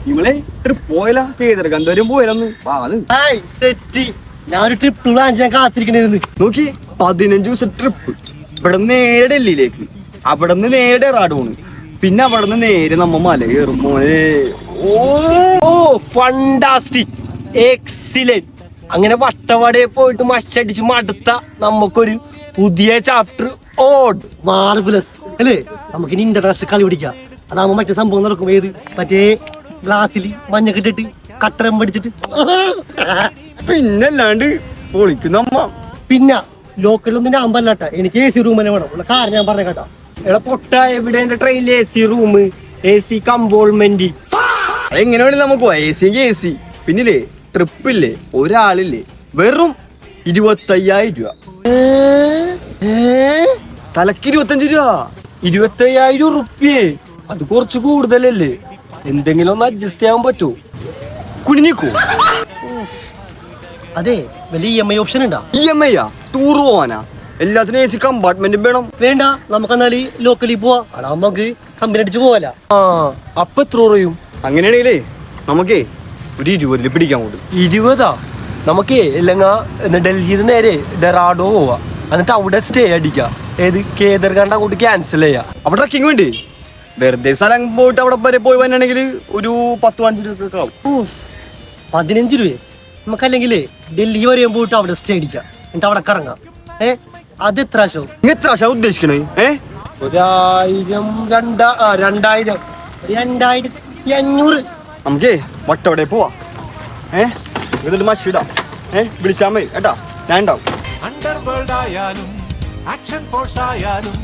നിങ്ങളെ trip പോയല്ല കേദർഗന്ധം പോയാലൊന്ന് set. ഞാൻ ഒരു ട്രിപ്പ് പ്ലാൻ ചെയ്യാൻ കാത്തിരിക്കണായിരുന്നു. നോക്കി 15 ദിവസം ട്രിപ്പ്. ഇവിടെ നേരെ ഡൽഹിയിലേക്ക്, അവിടെ നിന്ന് നേരെ ഡെറാഡൂണ്, പിന്നെ അവിടെ നിന്ന് നേരെ നമ്മ മല കയറും മോനെ. ഓ ഫണ്ടാസ്റ്റിക്, എക്സിലന്റ്. അങ്ങനെ വട്ടവടയെ പോയിട്ട് മഷടിച്ച് മടുത്ത നമുക്കൊരു പുതിയ ചാപ്റ്റർ ഓഡ് മാർബിളസ് അല്ലേ. നമുക്കിനി ഇന്റർനാഷണൽ കളി പിടിക്കാം. അതാകുമ്പോ മറ്റേ സംഭവം നടക്കും. ഏത് മറ്റേ ഗ്ലാസ്സിൽ മഞ്ഞൊക്കെ ഇട്ടിട്ട് കട്ടരം പഠിച്ചിട്ട് പിന്നല്ലാണ്ട് പൊളിക്കുന്ന അമ്മ. പിന്നെ ലോക്കലൊന്നും ഞാൻ പല്ലാട്ട, എനിക്ക് AC റൂം തന്നെ വേണം. ഉള്ള കാര്യം ഞാൻ പറഞ്ഞ കേട്ടാ. എടാ പൊട്ട, എവിടെ എന്റെ ട്രെയിനിൽ AC റൂം, AC കമ്പോൾമെന്റ്. എങ്ങനെ വേണേ നമുക്ക് AC പിന്നില്ലേ ട്രിപ്പില്ലേ ഒരാളില്ലേ വെറും 25,000 രൂപ. തലക്ക് 25 രൂപ. 25,000 റുപ്യേ? അത് കുറച്ച് കൂടുതലല്ലേ? എന്തെങ്കിലും ഒന്ന് അഡ്ജസ്റ്റ് ചെയ്യാൻ പറ്റുമോ? കുനിഞ്ഞിക്കോ? അതെ, വലിയ EMI ഓപ്ഷൻ ഉണ്ടാ? EMI ടൂർ പോവാനാ? എല്ലാത്തിനും AC കമ്പാർട്ട്മെന്റും വേണം. വേണ്ട, നമുക്ക് എന്നാല് ലോക്കലിൽ പോവാ. അതാവുമ്പോ നമുക്ക് കമ്പനി അടിച്ച് പോവാല. അപ്പൊ എത്ര പറയും? അങ്ങനെയാണെങ്കിലേ നമുക്കേ ഒരു 20 പിടിക്കാൻ കൂടും. 20? നമുക്കേ ഇല്ലെങ്കിൽ ഡൽഹിയിൽ നിന്ന് നേരെ ഡെറാഡോ പോവാ, എന്നിട്ട് അവിടെ സ്റ്റേ അടിക്കാം. ഏത് കേദർഗണ്ഡ് അങ്ങോട്ട് ക്യാൻസൽ ചെയ്യാം. അവിടെ ട്രക്കിങ് വേണ്ടി വെറുതെ സ്ഥലം പോയിട്ട് അവിടെ വരെ പോയി വന്നാണെങ്കിൽ ഒരു 10-15 രൂപ ആവും. 15 രൂപ? നമുക്കല്ലെങ്കിലേ ഡൽഹി വരെയും പോയിട്ട് അവിടെ സ്റ്റേ അടിക്കാം, എന്നിട്ട് അവിടെ കറങ്ങാം. അത് എത്ര ആശം? എത്ര ആശ ഉദ്ദേശിക്കണേ? 1000, 2000, 2500. നമുക്കേ വട്ടവിടെ പോവാ. എന്നിട്ട് മഷിടാം. വിളിച്ചാൽ മതി കേട്ടാ, ഞാൻ ഉണ്ടാവും. അണ്ടർവേൾഡ് ആയാലും ആക്ഷൻ ഫോഴ്സ് ആയാലും